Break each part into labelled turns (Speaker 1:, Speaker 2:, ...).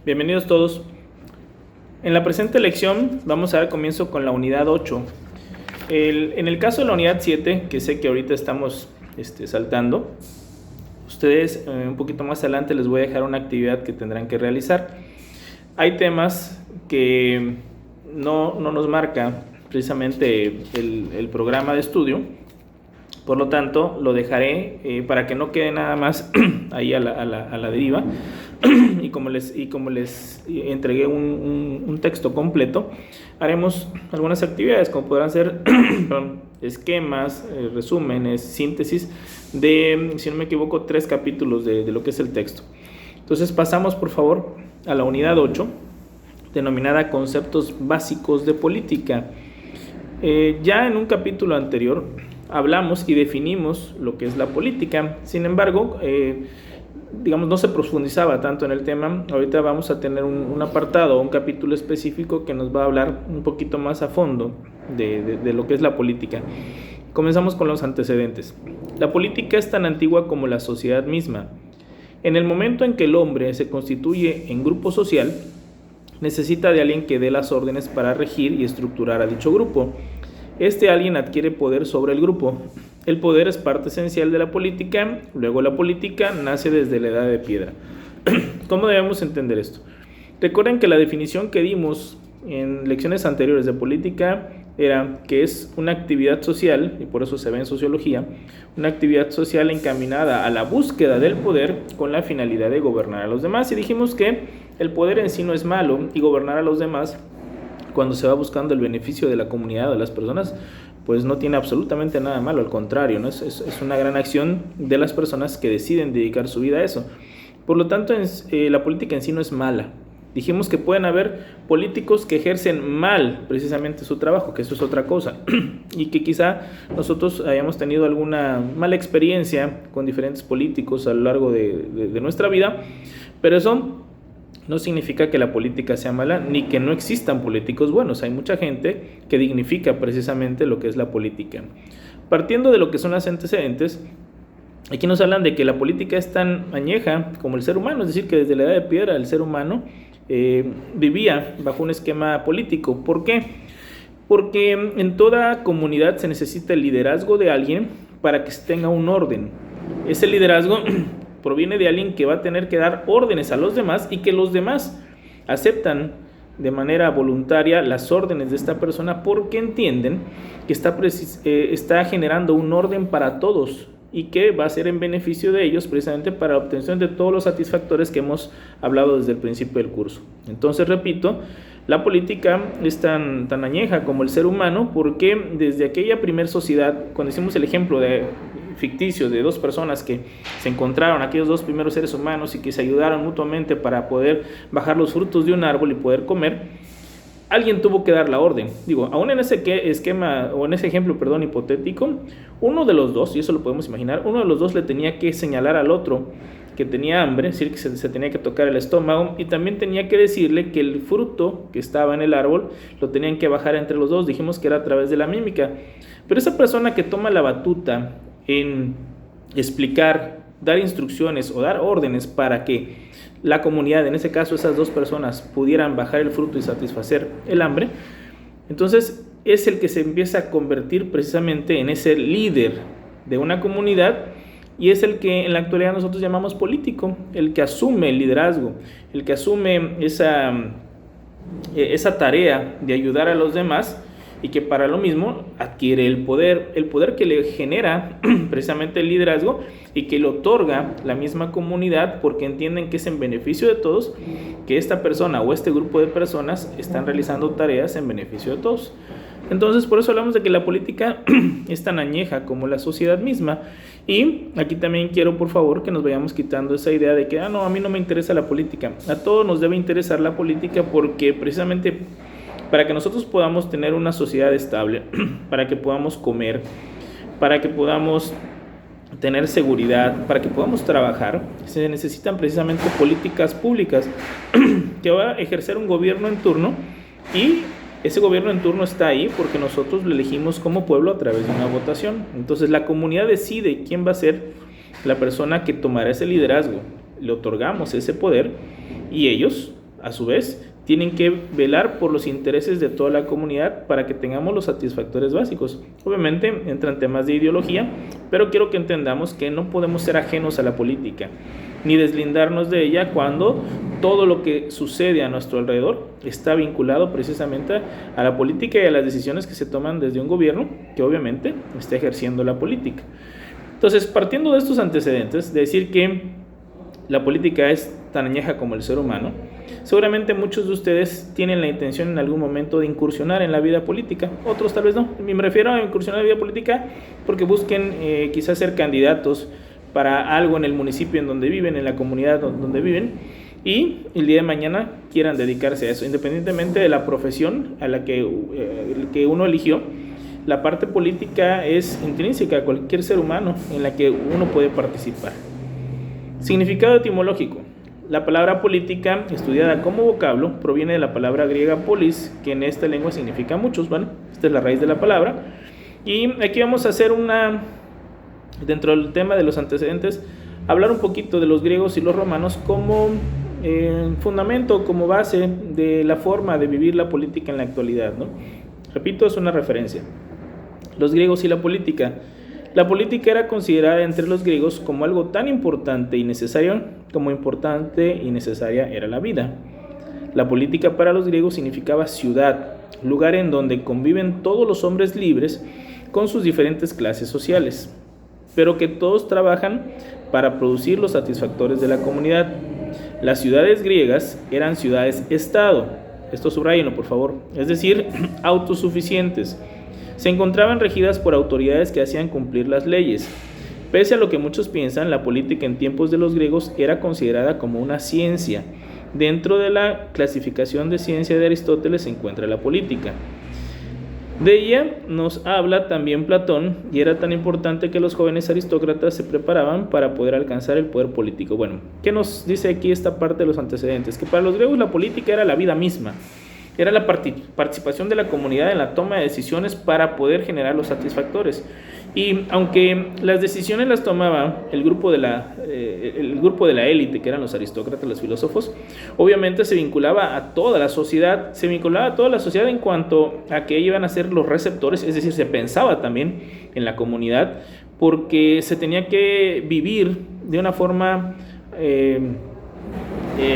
Speaker 1: Bienvenidos todos. En la presente lección vamos a dar comienzo con la unidad 8. En el caso de la unidad 7, que sé que ahorita estamos saltando, ustedes un poquito más adelante les voy a dejar una actividad que tendrán que realizar. Hay temas que no nos marca precisamente el programa de estudio, por lo tanto lo dejaré para que no quede nada más ahí a la deriva. Y como les entregué un texto completo, haremos algunas actividades como podrán ser esquemas, resúmenes, síntesis de, si no me equivoco, 3 capítulos de lo que es el texto. Entonces pasamos por favor a la unidad 8, denominada Conceptos Básicos de Política. Ya en un capítulo anterior hablamos y definimos lo que es la política. Sin embargo, no se profundizaba tanto en el tema. Ahorita vamos a tener un apartado, un capítulo específico que nos va a hablar un poquito más a fondo de lo que es la política. Comenzamos con los antecedentes. La política es tan antigua como la sociedad misma. En el momento en que el hombre se constituye en grupo social, necesita de alguien que dé las órdenes para regir y estructurar a dicho grupo. Este alguien adquiere poder sobre el grupo. El poder es parte esencial de la política, luego la política nace desde la edad de piedra. ¿Cómo debemos entender esto? Recuerden que la definición que dimos en lecciones anteriores de política era que es una actividad social, y por eso se ve en sociología, una actividad social encaminada a la búsqueda del poder con la finalidad de gobernar a los demás. Y dijimos que el poder en sí no es malo y gobernar a los demás, cuando se va buscando el beneficio de la comunidad o de las personas, pues no tiene absolutamente nada malo, al contrario, ¿no? Es una gran acción de las personas que deciden dedicar su vida a eso. Por lo tanto, la política en sí no es mala. Dijimos que pueden haber políticos que ejercen mal precisamente su trabajo, que eso es otra cosa, y que quizá nosotros hayamos tenido alguna mala experiencia con diferentes políticos a lo largo de nuestra vida, pero eso no significa que la política sea mala, ni que no existan políticos buenos. Hay mucha gente que dignifica precisamente lo que es la política. Partiendo de lo que son los antecedentes, aquí nos hablan de que la política es tan añeja como el ser humano, es decir, que desde la edad de piedra el ser humano vivía bajo un esquema político. ¿Por qué? Porque en toda comunidad se necesita el liderazgo de alguien para que se tenga un orden. Ese liderazgo proviene de alguien que va a tener que dar órdenes a los demás y que los demás aceptan de manera voluntaria las órdenes de esta persona porque entienden que está generando un orden para todos y que va a ser en beneficio de ellos precisamente para la obtención de todos los satisfactores que hemos hablado desde el principio del curso. Entonces, repito, la política es tan añeja como el ser humano porque desde aquella primer sociedad, cuando hicimos el ejemplo ficticio de 2 personas que se encontraron, aquellos 2 primeros seres humanos, y que se ayudaron mutuamente para poder bajar los frutos de un árbol y poder comer, alguien tuvo que dar la orden. Aún en ese esquema, o en ese ejemplo, hipotético, uno de los 2, y eso lo podemos imaginar, uno de los 2 le tenía que señalar al otro que tenía hambre, es decir, que se tenía que tocar el estómago, y también tenía que decirle que el fruto que estaba en el árbol lo tenían que bajar entre los 2. Dijimos que era a través de la mímica. Pero esa persona que toma la batuta en explicar, dar instrucciones o dar órdenes para que la comunidad, en ese caso esas 2 personas, pudieran bajar el fruto y satisfacer el hambre, entonces es el que se empieza a convertir precisamente en ese líder de una comunidad, y es el que en la actualidad nosotros llamamos político, el que asume el liderazgo, el que asume esa tarea de ayudar a los demás, y que para lo mismo adquiere el poder que le genera precisamente el liderazgo y que le otorga la misma comunidad, porque entienden que es en beneficio de todos que esta persona o este grupo de personas están realizando tareas en beneficio de todos. Entonces, por eso hablamos de que la política es tan añeja como la sociedad misma. Y aquí también quiero, por favor, que nos vayamos quitando esa idea de que a mí no me interesa la política. A todos nos debe interesar la política, porque precisamente para que nosotros podamos tener una sociedad estable, para que podamos comer, para que podamos tener seguridad, para que podamos trabajar, se necesitan precisamente políticas públicas que va a ejercer un gobierno en turno, y ese gobierno en turno está ahí porque nosotros lo elegimos como pueblo a través de una votación. Entonces la comunidad decide quién va a ser la persona que tomará ese liderazgo, le otorgamos ese poder y ellos a su vez, tienen que velar por los intereses de toda la comunidad para que tengamos los satisfactores básicos. Obviamente entran temas de ideología, pero quiero que entendamos que no podemos ser ajenos a la política, ni deslindarnos de ella cuando todo lo que sucede a nuestro alrededor está vinculado precisamente a la política y a las decisiones que se toman desde un gobierno que obviamente está ejerciendo la política. Entonces, partiendo de estos antecedentes, de decir que la política es tan añeja como el ser humano, seguramente muchos de ustedes tienen la intención en algún momento de incursionar en la vida política, otros tal vez no. Me refiero a incursionar en la vida política porque busquen quizás ser candidatos para algo en el municipio en donde viven, en la comunidad donde viven, y el día de mañana quieran dedicarse a eso, independientemente de la profesión a la que uno eligió. La parte política es intrínseca a cualquier ser humano en la que uno puede participar. Significado etimológico. La palabra política, estudiada como vocablo, proviene de la palabra griega polis, que en esta lengua significa muchos. Bueno, esta es la raíz de la palabra. Y aquí vamos a hacer dentro del tema de los antecedentes, hablar un poquito de los griegos y los romanos como fundamento, como base de la forma de vivir la política en la actualidad, ¿no? Repito, es una referencia. Los griegos y la política. La política era considerada entre los griegos como algo tan importante y necesario como importante y necesaria era la vida. La política para los griegos significaba ciudad, lugar en donde conviven todos los hombres libres con sus diferentes clases sociales, pero que todos trabajan para producir los satisfactores de la comunidad. Las ciudades griegas eran ciudades-estado, esto subráyenlo por favor, es decir, autosuficientes. Se encontraban regidas por autoridades que hacían cumplir las leyes. Pese a lo que muchos piensan, la política en tiempos de los griegos era considerada como una ciencia. Dentro de la clasificación de ciencia de Aristóteles se encuentra la política. De ella nos habla también Platón, y era tan importante que los jóvenes aristócratas se preparaban para poder alcanzar el poder político. Bueno, ¿qué nos dice aquí esta parte de los antecedentes? Que para los griegos la política era la vida misma. Era la participación de la comunidad en la toma de decisiones para poder generar los satisfactores. Y aunque las decisiones las tomaba el grupo de la élite, que eran los aristócratas, los filósofos, obviamente se vinculaba a toda la sociedad, en cuanto a que iban a ser los receptores, es decir, se pensaba también en la comunidad, porque se tenía que vivir de una forma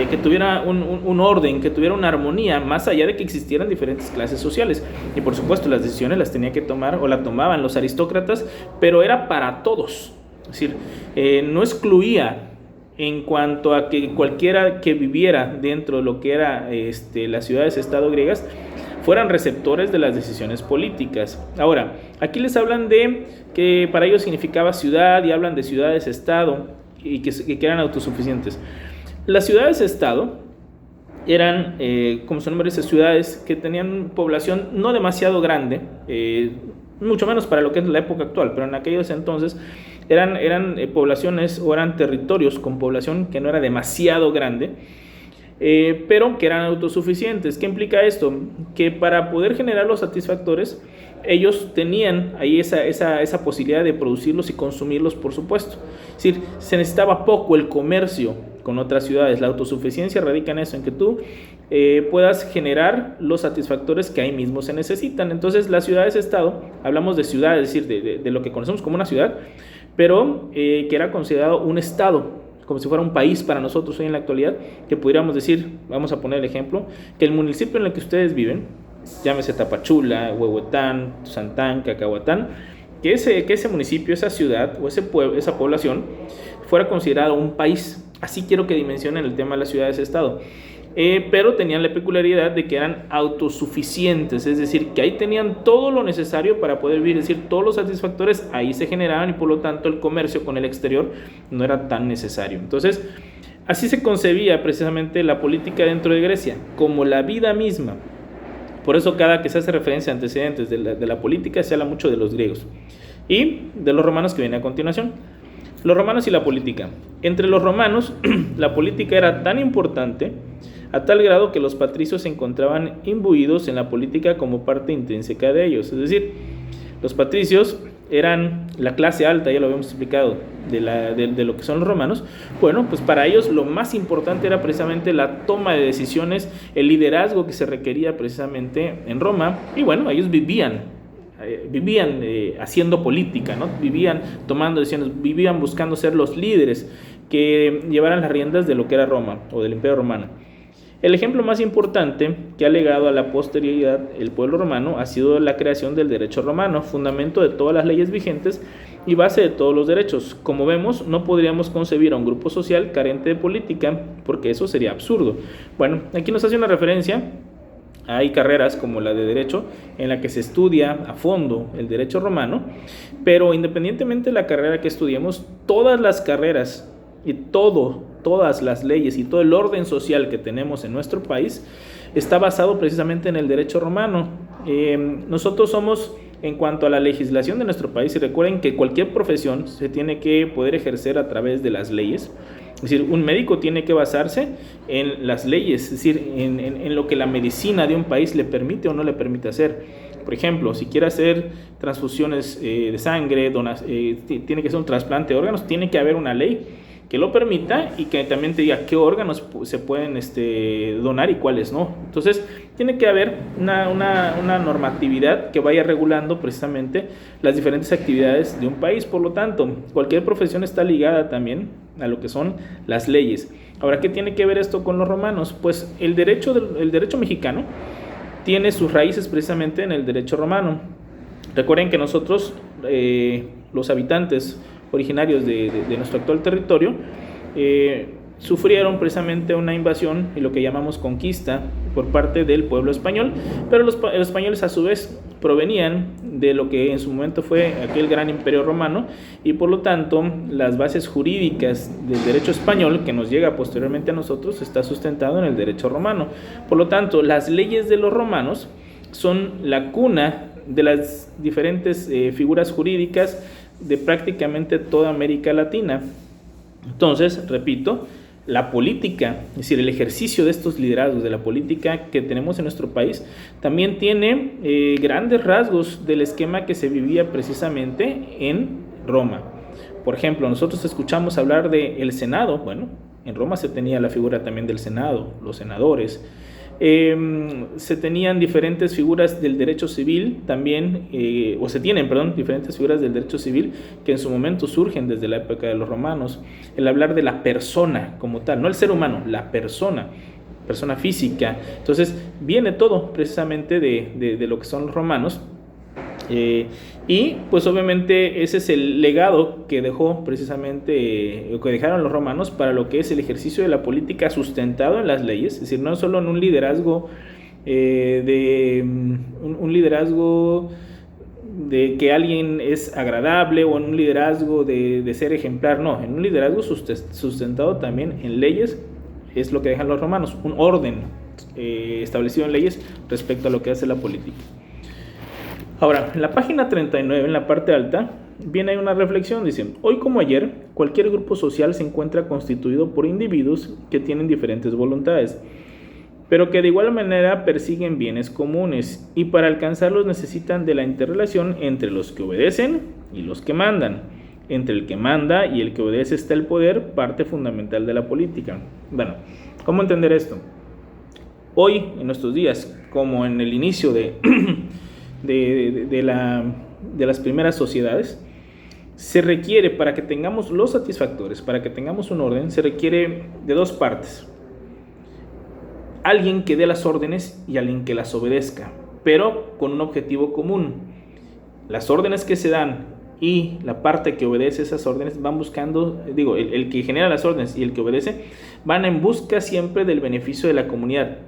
Speaker 1: que tuviera un orden, que tuviera una armonía, más allá de que existieran diferentes clases sociales. Y por supuesto las decisiones las tenía que tomar o la tomaban los aristócratas, pero era para todos. Es decir, no excluía en cuanto a que cualquiera que viviera dentro de lo que era las ciudades-estado griegas fueran receptores de las decisiones políticas. Ahora, aquí les hablan de que para ellos significaba ciudad y hablan de ciudades-estado y que eran autosuficientes. Las ciudades-estado eran, como su nombre dice, ciudades que tenían población no demasiado grande, mucho menos para lo que es la época actual, pero en aquellos entonces eran poblaciones o eran territorios con población que no era demasiado grande, pero que eran autosuficientes. ¿Qué implica esto? Que para poder generar los satisfactores, ellos tenían ahí esa posibilidad de producirlos y consumirlos, por supuesto. Es decir, se necesitaba poco el comercio con otras ciudades. La autosuficiencia radica en eso, en que tú puedas generar los satisfactores que ahí mismo se necesitan. Entonces, las ciudades-estado, hablamos de ciudad, es decir, de lo que conocemos como una ciudad, pero que era considerado un estado, como si fuera un país para nosotros hoy en la actualidad, que pudiéramos decir, vamos a poner el ejemplo, que el municipio en el que ustedes viven, llámese Tapachula, Huehuetán, Tuzantán, Cacahuatán, que ese municipio, esa ciudad o esa población fuera considerado un país. Así quiero que dimensionen el tema de las ciudades-estado. Pero tenían la peculiaridad de que eran autosuficientes, es decir, que ahí tenían todo lo necesario para poder vivir, es decir, todos los satisfactores ahí se generaban y por lo tanto el comercio con el exterior no era tan necesario. Entonces, así se concebía precisamente la política dentro de Grecia, como la vida misma. Por eso cada que se hace referencia a antecedentes de la política se habla mucho de los griegos y de los romanos que viene a continuación. Los romanos y la política. Entre los romanos, la política era tan importante a tal grado que los patricios se encontraban imbuidos en la política como parte intrínseca de ellos. Es decir, los patricios eran la clase alta, ya lo habíamos explicado, de lo que son los romanos. Bueno, pues para ellos lo más importante era precisamente la toma de decisiones, el liderazgo que se requería precisamente en Roma. Y bueno, ellos vivían haciendo política, ¿no? Vivían tomando decisiones, vivían buscando ser los líderes que llevaran las riendas de lo que era Roma o del Imperio Romano. El ejemplo más importante que ha legado a la posterioridad el pueblo romano ha sido la creación del derecho romano, fundamento de todas las leyes vigentes y base de todos los derechos. Como vemos, no podríamos concebir a un grupo social carente de política, porque eso sería absurdo. Bueno, aquí nos hace una referencia. Hay carreras como la de Derecho en la que se estudia a fondo el derecho romano, pero independientemente de la carrera que estudiemos, todas las carreras y todas las leyes y todo el orden social que tenemos en nuestro país está basado precisamente en el derecho romano. Nosotros somos, en cuanto a la legislación de nuestro país, y recuerden que cualquier profesión se tiene que poder ejercer a través de las leyes. Es decir, un médico tiene que basarse en las leyes, es decir, en lo que la medicina de un país le permite o no le permite hacer. Por ejemplo, si quiere hacer transfusiones de sangre, tiene que ser un trasplante de órganos, tiene que haber una ley que lo permita y que también te diga qué órganos se pueden donar y cuáles no. Entonces, tiene que haber una normatividad que vaya regulando precisamente las diferentes actividades de un país. Por lo tanto, cualquier profesión está ligada también a lo que son las leyes. Ahora, ¿qué tiene que ver esto con los romanos? Pues el derecho mexicano tiene sus raíces precisamente en el derecho romano. Recuerden que nosotros, los habitantes originarios de nuestro actual territorio, sufrieron precisamente una invasión y lo que llamamos conquista por parte del pueblo español, pero los españoles a su vez provenían de lo que en su momento fue aquel gran imperio romano y por lo tanto las bases jurídicas del derecho español que nos llega posteriormente a nosotros está sustentado en el derecho romano. Por lo tanto, las leyes de los romanos son la cuna de las diferentes figuras jurídicas de prácticamente toda América Latina. Entonces, repito, la política, es decir, el ejercicio de estos liderazgos de la política que tenemos en nuestro país, también tiene grandes rasgos del esquema que se vivía precisamente en Roma. Por ejemplo, nosotros escuchamos hablar del Senado. Bueno, en Roma se tenía la figura también del Senado, los senadores. Se tenían diferentes figuras del derecho civil también, se tienen, diferentes figuras del derecho civil que en su momento surgen desde la época de los romanos. El hablar de la persona como tal, no el ser humano, la persona física. Entonces viene todo precisamente de lo que son los romanos. Y pues obviamente ese es el legado que dejó precisamente, que dejaron los romanos para lo que es el ejercicio de la política sustentado en las leyes, es decir, no solo en un liderazgo un liderazgo de que alguien es agradable o en un liderazgo de ser ejemplar, no, en un liderazgo sustentado también en leyes, es lo que dejan los romanos, un orden establecido en leyes respecto a lo que hace la política. Ahora, en la página 39, en la parte alta, viene ahí una reflexión, dice: hoy como ayer, cualquier grupo social se encuentra constituido por individuos que tienen diferentes voluntades, pero que de igual manera persiguen bienes comunes, y para alcanzarlos necesitan de la interrelación entre los que obedecen y los que mandan. Entre el que manda y el que obedece está el poder, parte fundamental de la política. Bueno, ¿cómo entender esto? Hoy, en nuestros días, como en el inicio de las primeras sociedades, se requiere, para que tengamos los satisfactores, para que tengamos un orden, se requiere de dos partes: alguien que dé las órdenes y alguien que las obedezca, pero con un objetivo común. Las órdenes que se dan y la parte que obedece esas órdenes van buscando, el que genera las órdenes y el que obedece van en busca siempre del beneficio de la comunidad.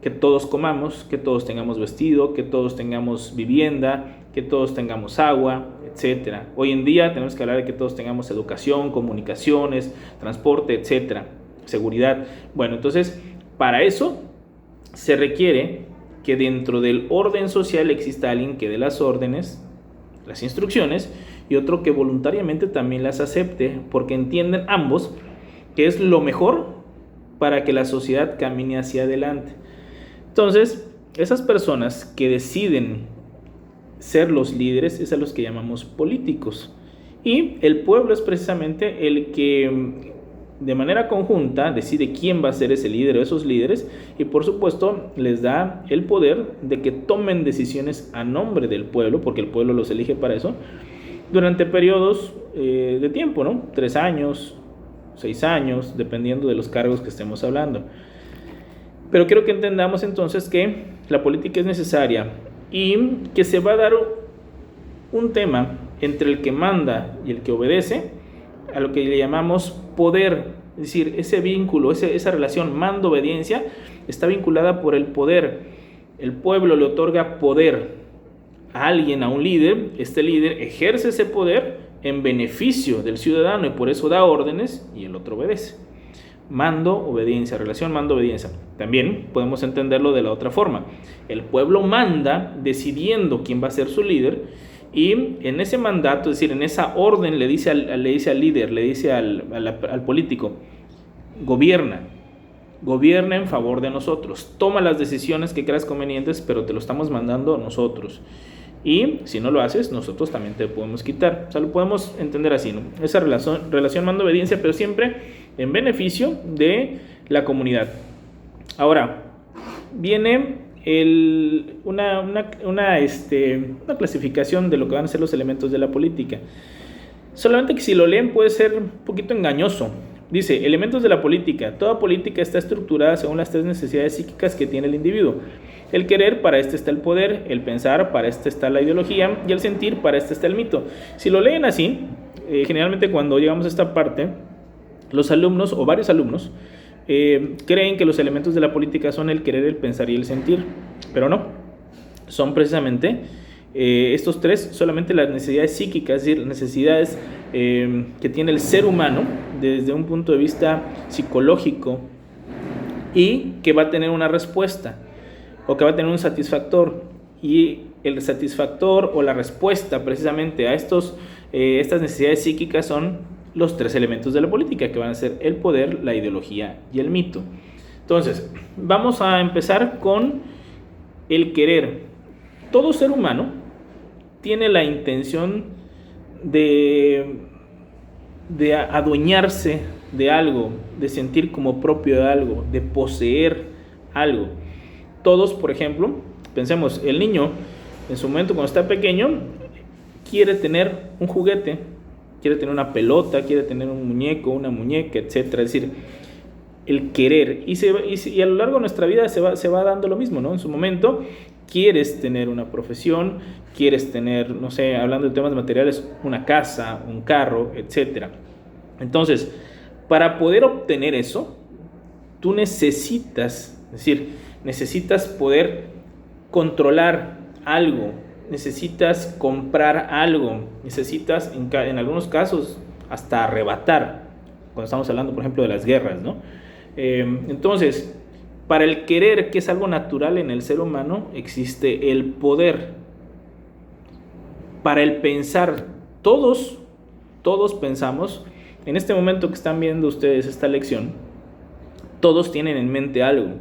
Speaker 1: Que todos comamos, que todos tengamos vestido, que todos tengamos vivienda, que todos tengamos agua, etc. Hoy en día tenemos que hablar de que todos tengamos educación, comunicaciones, transporte, etc. Seguridad. Bueno, entonces, para eso se requiere que dentro del orden social exista alguien que dé las órdenes, las instrucciones, y otro que voluntariamente también las acepte, porque entienden ambos que es lo mejor para que la sociedad camine hacia adelante. Entonces, esas personas que deciden ser los líderes es a los que llamamos políticos. Y el pueblo es precisamente el que de manera conjunta decide quién va a ser ese líder o esos líderes, y por supuesto les da el poder de que tomen decisiones a nombre del pueblo, porque el pueblo los elige para eso, durante periodos de tiempo, ¿no? 3 años, 6 años, dependiendo de los cargos que estemos hablando. Pero quiero que entendamos entonces que la política es necesaria y que se va a dar un tema entre el que manda y el que obedece, a lo que le llamamos poder. Es decir, ese vínculo, esa relación mando-obediencia está vinculada por el poder. El pueblo le otorga poder a alguien, a un líder. Este líder ejerce ese poder en beneficio del ciudadano y por eso da órdenes y el otro obedece. Mando-obediencia, relación mando-obediencia. También podemos entenderlo de la otra forma. El pueblo manda decidiendo quién va a ser su líder, y en ese mandato, es decir, en esa orden le dice al líder, le dice al político: gobierna en favor de nosotros, toma las decisiones que creas convenientes, pero te lo estamos mandando nosotros, y si no lo haces, nosotros también te podemos quitar. O sea, lo podemos entender así, ¿no? Esa relación mando-obediencia, pero siempre en beneficio de la comunidad. Ahora, viene una clasificación de lo que van a ser los elementos de la política. Solamente que si lo leen puede ser un poquito engañoso. Dice: elementos de la política. Toda política está estructurada según las 3 necesidades psíquicas que tiene el individuo. El querer, para este está el poder; el pensar, para este está la ideología; y el sentir, para este está el mito. Si lo leen así, generalmente cuando llegamos a esta parte, los alumnos o varios alumnos creen que los elementos de la política son el querer, el pensar y el sentir, pero no. Son precisamente estos 3 solamente las necesidades psíquicas, es decir, las necesidades que tiene el ser humano desde un punto de vista psicológico, y que va a tener una respuesta o que va a tener un satisfactor, y el satisfactor o la respuesta precisamente a estas necesidades psíquicas son los 3 elementos de la política, que van a ser el poder, la ideología y el mito. Entonces, vamos a empezar con el querer. Todo ser humano tiene la intención de adueñarse de algo, de sentir como propio de algo, de poseer algo. Todos, por ejemplo, pensemos, el niño en su momento cuando está pequeño quiere tener un juguete, quiere tener una pelota, quiere tener un muñeco, una muñeca, etcétera. Es decir, el querer. Y a lo largo de nuestra vida se va dando lo mismo, ¿no? En su momento quieres tener una profesión, quieres tener, no sé, hablando de temas materiales, una casa, un carro, etcétera. Entonces, para poder obtener eso, tú necesitas poder controlar algo, necesitas comprar algo, necesitas en algunos casos hasta arrebatar, cuando estamos hablando por ejemplo de las guerras, ¿no? Entonces, para el querer, que es algo natural en el ser humano, existe el poder. Para el pensar, todos pensamos. En este momento que están viendo ustedes esta lección, todos tienen en mente algo.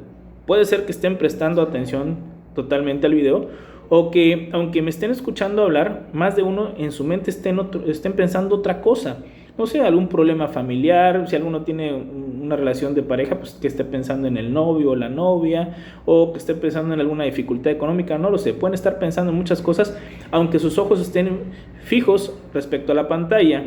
Speaker 1: Puede ser que estén prestando atención totalmente al video, o que aunque me estén escuchando hablar, más de uno en su mente estén pensando otra cosa. No sé, algún problema familiar, si alguno tiene una relación de pareja, pues que esté pensando en el novio o la novia, o que esté pensando en alguna dificultad económica, no lo sé. Pueden estar pensando en muchas cosas, aunque sus ojos estén fijos respecto a la pantalla.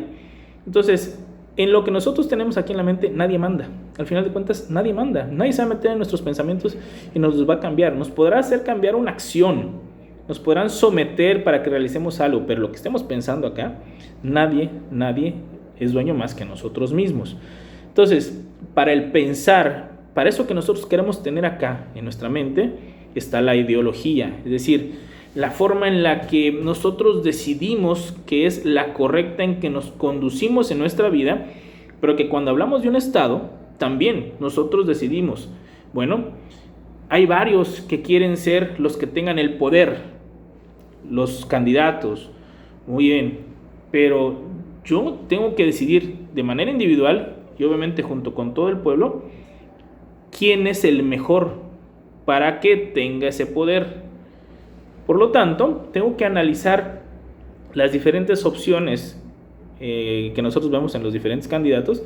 Speaker 1: Entonces, en lo que nosotros tenemos aquí en la mente, nadie manda. Al final de cuentas, nadie manda. Nadie se va a meter en nuestros pensamientos y nos los va a cambiar. Nos podrá hacer cambiar una acción, nos podrán someter para que realicemos algo, pero lo que estemos pensando acá, nadie es dueño más que nosotros mismos. Entonces, para el pensar, para eso que nosotros queremos tener acá en nuestra mente, está la ideología, es decir, la forma en la que nosotros decidimos que es la correcta, en que nos conducimos en nuestra vida, pero que cuando hablamos de un estado, también nosotros decidimos. Bueno, hay varios que quieren ser los que tengan el poder, los candidatos, muy bien, pero yo tengo que decidir de manera individual y obviamente junto con todo el pueblo quién es el mejor para que tenga ese poder. Por lo tanto, tengo que analizar las diferentes opciones que nosotros vemos en los diferentes candidatos,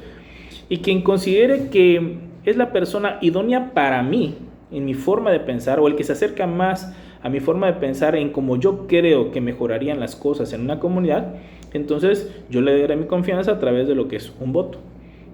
Speaker 1: y quien considere que es la persona idónea para mí, en mi forma de pensar, o el que se acerca más a mi forma de pensar en cómo yo creo que mejorarían las cosas en una comunidad, entonces yo le daré mi confianza a través de lo que es un voto.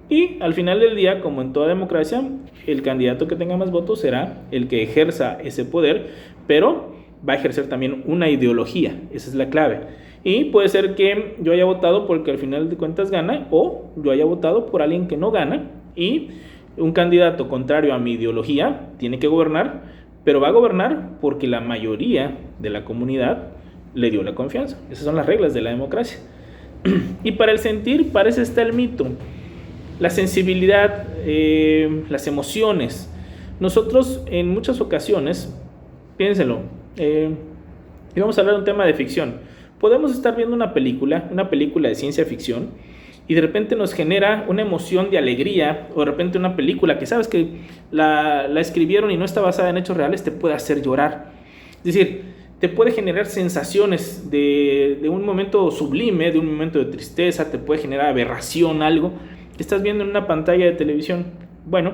Speaker 1: Y al final del día, como en toda democracia, el candidato que tenga más votos será el que ejerza ese poder, pero va a ejercer también una ideología. Esa es la clave. Y puede ser que yo haya votado porque al final de cuentas gana, o yo haya votado por alguien que no gana, y un candidato contrario a mi ideología tiene que gobernar, pero va a gobernar porque la mayoría de la comunidad le dio la confianza. Esas son las reglas de la democracia. Y para el sentir, para eso está el mito. La sensibilidad, las emociones. Nosotros en muchas ocasiones, piénselo, y vamos a hablar de un tema de ficción. Podemos estar viendo una película de ciencia ficción, y de repente nos genera una emoción de alegría, o de repente una película que sabes que la escribieron y no está basada en hechos reales, te puede hacer llorar. Es decir, te puede generar sensaciones de un momento sublime, de un momento de tristeza, te puede generar aberración, algo que estás viendo en una pantalla de televisión. Bueno,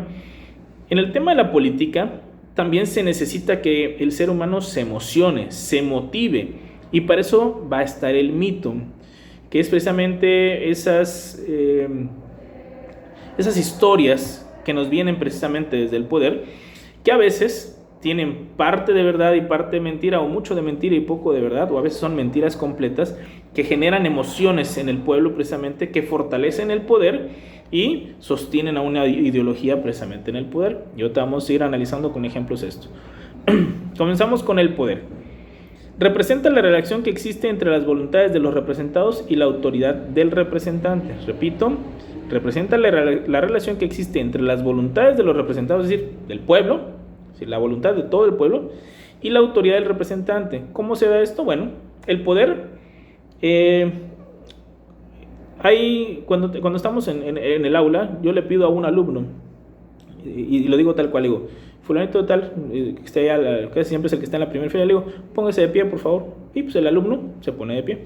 Speaker 1: en el tema de la política también se necesita que el ser humano se emocione, se motive, y para eso va a estar el mito, que es precisamente esas historias que nos vienen precisamente desde el poder, que a veces tienen parte de verdad y parte de mentira, o mucho de mentira y poco de verdad, o a veces son mentiras completas, que generan emociones en el pueblo precisamente, que fortalecen el poder y sostienen a una ideología precisamente en el poder. Y ahorita vamos a ir analizando con ejemplos esto. Comenzamos con el poder. Representa la relación que existe entre las voluntades de los representados y la autoridad del representante. Repito, representa la relación que existe entre las voluntades de los representados, es decir, del pueblo, es decir, la voluntad de todo el pueblo, y la autoridad del representante. ¿Cómo se da esto? Bueno, el poder, cuando estamos en el aula, yo le pido a un alumno, y lo digo tal cual, digo, fulanito tal, que esté allá, casi siempre es el que está en la primera fila, le digo, póngase de pie, por favor. Y pues el alumno se pone de pie.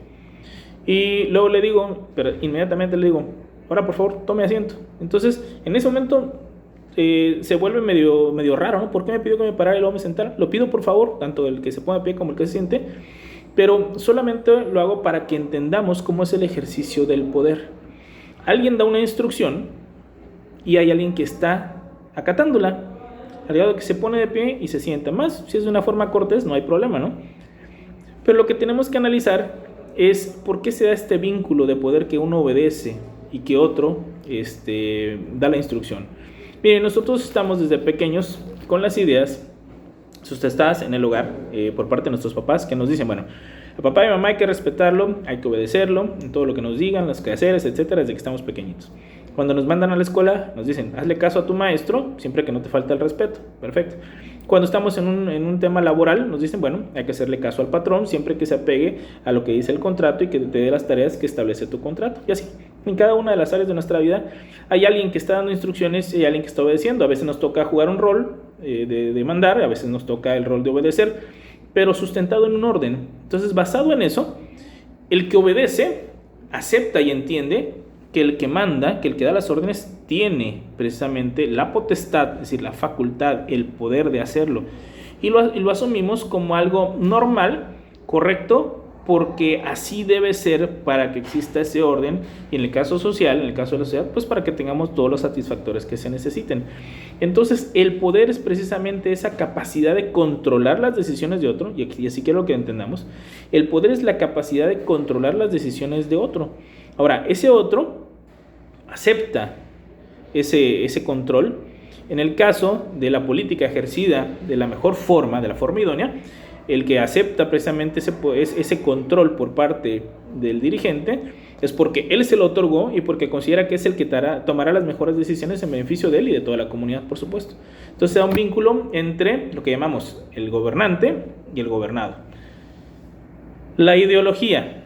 Speaker 1: Y luego le digo, pero inmediatamente le digo, ahora por favor, tome asiento. Entonces, en ese momento se vuelve medio raro, ¿no? ¿Por qué me pidió que me parara y luego me sentara? Lo pido por favor, tanto el que se pone de pie como el que se siente, pero solamente lo hago para que entendamos cómo es el ejercicio del poder. Alguien da una instrucción y hay alguien que está acatándola, al grado que se pone de pie y se sienta. Más si es de una forma cortés, no hay problema, ¿no? Pero lo que tenemos que analizar es por qué se da este vínculo de poder, que uno obedece y que otro da la instrucción. Miren, nosotros estamos desde pequeños con las ideas, si usted está en el hogar, por parte de nuestros papás, que nos dicen, bueno, a papá y mamá hay que respetarlo, hay que obedecerlo en todo lo que nos digan, los quehaceres, etcétera, desde que estamos pequeñitos. Cuando nos mandan a la escuela, nos dicen, hazle caso a tu maestro, siempre que no te falte el respeto. Perfecto. Cuando estamos en un tema laboral, nos dicen, bueno, hay que hacerle caso al patrón, siempre que se apegue a lo que dice el contrato y que te dé las tareas que establece tu contrato. Y así, en cada una de las áreas de nuestra vida, hay alguien que está dando instrucciones y hay alguien que está obedeciendo. A veces nos toca jugar un rol de mandar, a veces nos toca el rol de obedecer, pero sustentado en un orden. Entonces, basado en eso, el que obedece acepta y entiende que el que manda, que el que da las órdenes, tiene precisamente la potestad, es decir, la facultad, el poder de hacerlo. Y lo asumimos como algo normal, correcto, porque así debe ser para que exista ese orden, y en el caso social, en el caso de la sociedad, pues para que tengamos todos los satisfactores que se necesiten. Entonces, el poder es precisamente esa capacidad de controlar las decisiones de otro, y así quiero que entendamos, el poder es la capacidad de controlar las decisiones de otro. Ahora, ese otro acepta ese control. En el caso de la política ejercida de la mejor forma, de la forma idónea, el que acepta precisamente ese control por parte del dirigente es porque él se lo otorgó y porque considera que es el que tomará las mejores decisiones en beneficio de él y de toda la comunidad, por supuesto. Entonces se da un vínculo entre lo que llamamos el gobernante y el gobernado. La ideología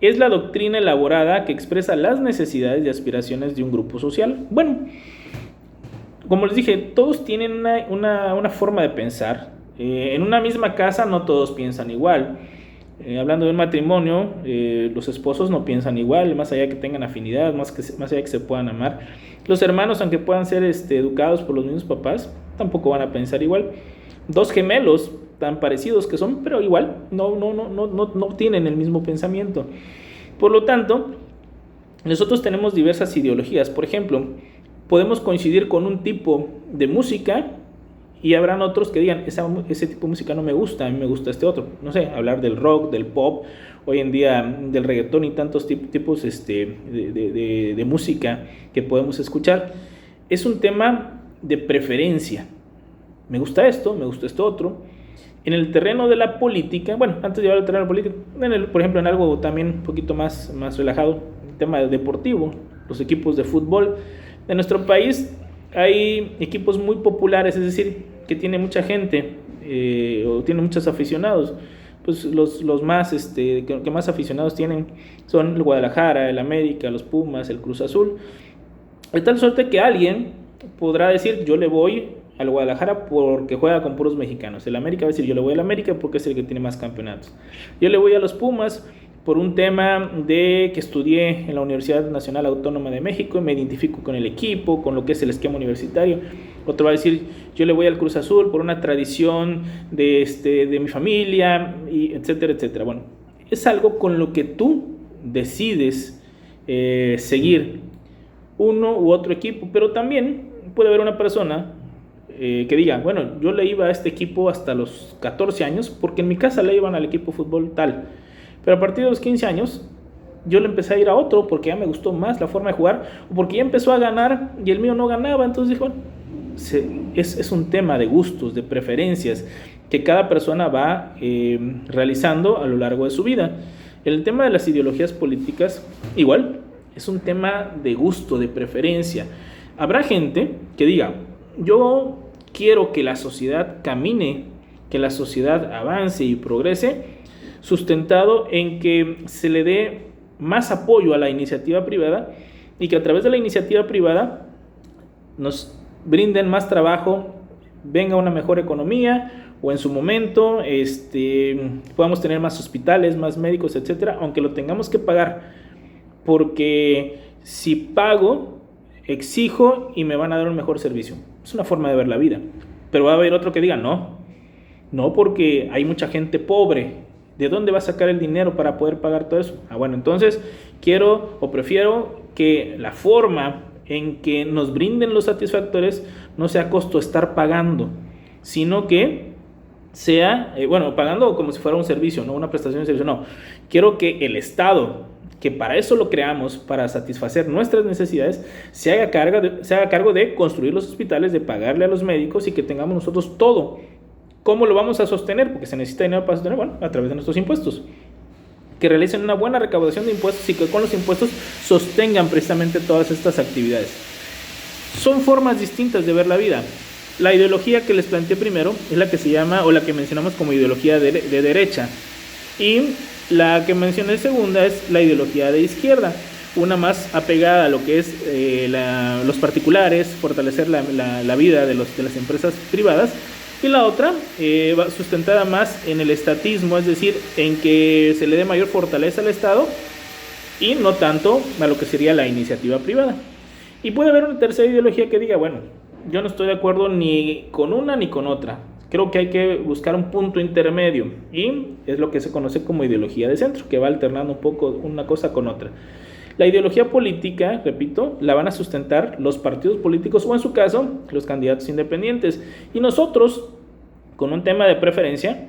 Speaker 1: es la doctrina elaborada que expresa las necesidades y aspiraciones de un grupo social. Bueno, como les dije, todos tienen una forma de pensar, En una misma casa no todos piensan igual. Hablando de un matrimonio, los esposos no piensan igual, más allá que tengan afinidad, más allá que se puedan amar. Los hermanos, aunque puedan ser educados por los mismos papás, tampoco van a pensar igual. Dos gemelos tan parecidos que son, pero igual, no tienen el mismo pensamiento. Por lo tanto, nosotros tenemos diversas ideologías. Por ejemplo, podemos coincidir con un tipo de música y habrán otros que digan, ese tipo de música no me gusta, a mí me gusta este otro. No sé, hablar del rock, del pop, hoy en día del reggaetón y tantos tipos de música que podemos escuchar. Es un tema de preferencia. Me gusta esto otro. En el terreno de la política, bueno, antes de llevar al terreno de la política, por ejemplo, en algo también un poquito más relajado, el tema deportivo, los equipos de fútbol. En nuestro país hay equipos muy populares, es decir, que tiene mucha gente o tiene muchos aficionados. Pues los más que más aficionados tienen son el Guadalajara, el América, los Pumas, el Cruz Azul. De tal suerte que alguien podrá decir, yo le voy al Guadalajara porque juega con puros mexicanos. El América va a decir, yo le voy al América porque es el que tiene más campeonatos. Yo le voy a los Pumas por un tema de que estudié en la Universidad Nacional Autónoma de México y me identifico con el equipo, con lo que es el esquema universitario. Otro va a decir, yo le voy al Cruz Azul por una tradición de mi familia, y etcétera, etcétera. Bueno, es algo con lo que tú decides seguir uno u otro equipo, pero también puede haber una persona que diga, bueno, yo le iba a este equipo hasta los 14 años porque en mi casa le iban al equipo de fútbol tal, pero a partir de los 15 años yo le empecé a ir a otro porque ya me gustó más la forma de jugar o porque ya empezó a ganar y el mío no ganaba. Entonces dijo, es un tema de gustos, de preferencias que cada persona va realizando a lo largo de su vida. El tema de las ideologías políticas igual es un tema de gusto, de preferencia. Habrá gente que diga, yo quiero que la sociedad camine, que la sociedad avance y progrese, sustentado en que se le dé más apoyo a la iniciativa privada y que a través de la iniciativa privada nos brinden más trabajo, venga una mejor economía o en su momento podamos tener más hospitales, más médicos, etcétera, aunque lo tengamos que pagar, porque si pago, exijo y me van a dar un mejor servicio. Es una forma de ver la vida. Pero va a haber otro que diga, no porque hay mucha gente pobre. ¿De dónde va a sacar el dinero para poder pagar todo eso? Bueno, entonces quiero o prefiero que la forma en que nos brinden los satisfactores no sea costo estar pagando, sino que sea, pagando como si fuera un servicio, no una prestación de servicio, no. Quiero que el Estado, que para eso lo creamos, para satisfacer nuestras necesidades, se haga cargo de construir los hospitales, de pagarle a los médicos y que tengamos nosotros todo. ¿Cómo lo vamos a sostener? Porque se necesita dinero para sostener, a través de nuestros impuestos. Que realicen una buena recaudación de impuestos y que con los impuestos sostengan precisamente todas estas actividades. Son formas distintas de ver la vida. La ideología que les planteé primero es la que se llama, o la que mencionamos como ideología de derecha. Y la que mencioné segunda es la ideología de izquierda, una más apegada a lo que es los particulares, fortalecer la vida de las empresas privadas, y la otra va sustentada más en el estatismo, es decir, en que se le dé mayor fortaleza al Estado y no tanto a lo que sería la iniciativa privada. Y puede haber una tercera ideología que diga, yo no estoy de acuerdo ni con una ni con otra. Creo que hay que buscar un punto intermedio y es lo que se conoce como ideología de centro, que va alternando un poco una cosa con otra. La ideología política, repito, la van a sustentar los partidos políticos o en su caso los candidatos independientes. Y nosotros, con un tema de preferencia,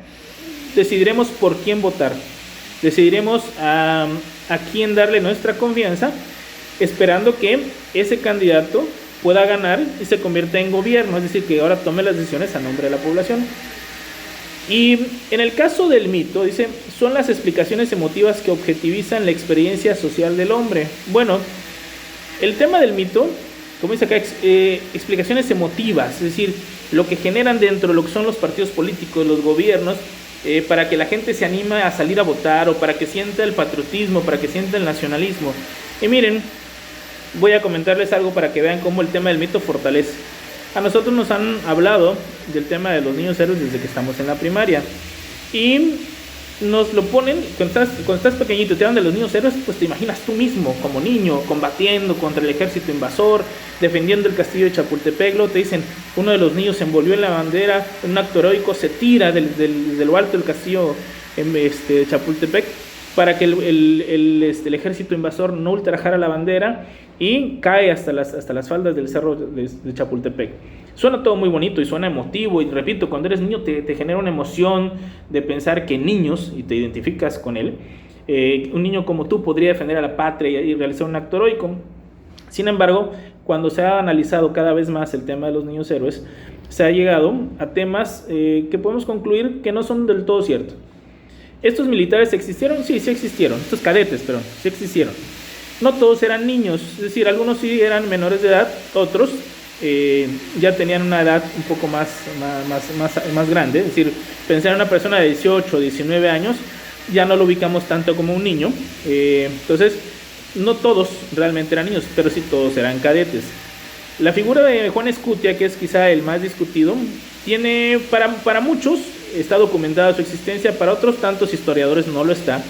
Speaker 1: decidiremos por quién votar. Decidiremos a quién darle nuestra confianza, esperando que ese candidato pueda ganar y se convierta en gobierno, es decir, que ahora tome las decisiones a nombre de la población. Y en el caso del mito, dice, son las explicaciones emotivas que objetivizan la experiencia social del hombre. Bueno, el tema del mito, como dice acá, explicaciones emotivas, es decir, lo que generan dentro de lo que son los partidos políticos, los gobiernos, para que la gente se anime a salir a votar o para que sienta el patriotismo, para que sienta el nacionalismo. Y miren, voy a comentarles algo para que vean cómo el tema del mito fortalece. A nosotros nos han hablado del tema de los niños héroes desde que estamos en la primaria. Y nos lo ponen, cuando estás pequeñito, te hablan de los niños héroes, pues te imaginas tú mismo como niño combatiendo contra el ejército invasor, defendiendo el castillo de Chapultepec. Luego te dicen, uno de los niños se envolvió en la bandera, en un acto heroico se tira de lo alto del castillo de Chapultepec para que el ejército invasor no ultrajara la bandera, y cae hasta las faldas del cerro de Chapultepec. Suena todo muy bonito y suena emotivo, y repito, cuando eres niño te genera una emoción de pensar que niños, y te identificas con él, un niño como tú podría defender a la patria y realizar un acto heroico. Sin embargo, cuando se ha analizado cada vez más el tema de los niños héroes, se ha llegado a temas que podemos concluir que no son del todo ciertos. ¿Estos militares existieron? Sí existieron. Estos cadetes, perdón, sí existieron. No todos eran niños, es decir, algunos sí eran menores de edad, otros ya tenían una edad un poco más grande. Es decir, pensar en una persona de 18 o 19 años, ya no lo ubicamos tanto como un niño. Entonces, no todos realmente eran niños, pero sí todos eran cadetes. La figura de Juan Escutia, que es quizá el más discutido, tiene para muchos está documentada su existencia, para otros tantos historiadores no lo está.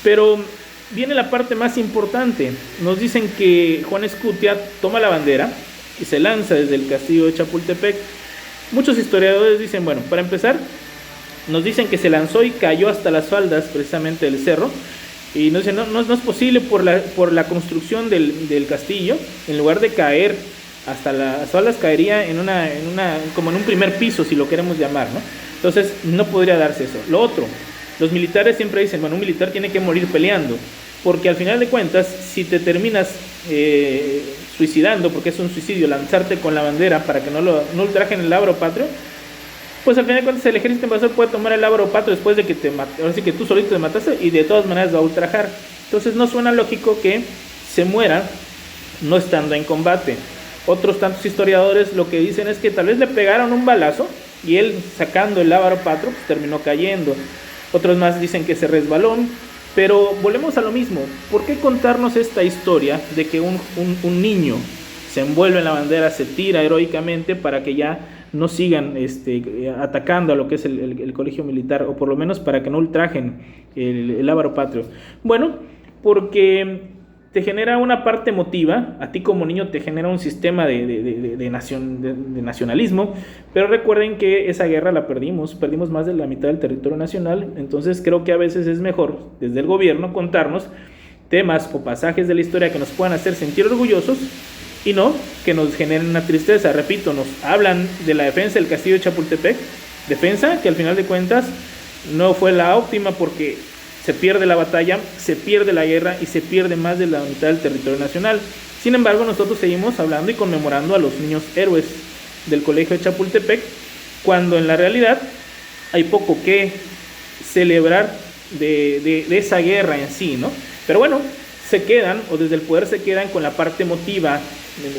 Speaker 1: Pero viene la parte más importante. Nos dicen que Juan Escutia toma la bandera y se lanza desde el castillo de Chapultepec. Muchos historiadores dicen, bueno, para empezar, nos dicen que se lanzó y cayó hasta las faldas precisamente del cerro, y nos dicen, no es posible por la construcción del castillo. En lugar de caer hasta las faldas, caería como en un primer piso, si lo queremos llamar, ¿no? Entonces no podría darse eso. Lo otro, los militares siempre dicen, bueno, un militar tiene que morir peleando, porque al final de cuentas, si te terminas suicidando, porque es un suicidio lanzarte con la bandera para que no ultrajen el lábaro patrio, pues al final de cuentas el ejército invasor puede tomar el lábaro patrio después de que ahora sí que tú solito te mataste, y de todas maneras va a ultrajar. Entonces no suena lógico que se muera no estando en combate. Otros tantos historiadores lo que dicen es que tal vez le pegaron un balazo y él, sacando el lábaro patrio, pues terminó cayendo. Otros más dicen que se resbaló. Pero volvemos a lo mismo. ¿Por qué contarnos esta historia de que un niño se envuelve en la bandera, se tira heroicamente para que ya no sigan atacando a lo que es el colegio militar, o por lo menos para que no ultrajen el lábaro patrio? Bueno, porque te genera una parte emotiva, a ti como niño te genera un sistema de nacionalismo, pero recuerden que esa guerra la perdimos más de la mitad del territorio nacional. Entonces creo que a veces es mejor desde el gobierno contarnos temas o pasajes de la historia que nos puedan hacer sentir orgullosos, y no que nos generen una tristeza. Repito, nos hablan de la defensa del castillo de Chapultepec, defensa que al final de cuentas no fue la óptima, porque se pierde la batalla, se pierde la guerra y se pierde más de la mitad del territorio nacional. Sin embargo, nosotros seguimos hablando y conmemorando a los niños héroes del colegio de Chapultepec, cuando en la realidad hay poco que celebrar de esa guerra en sí, ¿no? Pero bueno, se quedan, o desde el poder se quedan con la parte emotiva que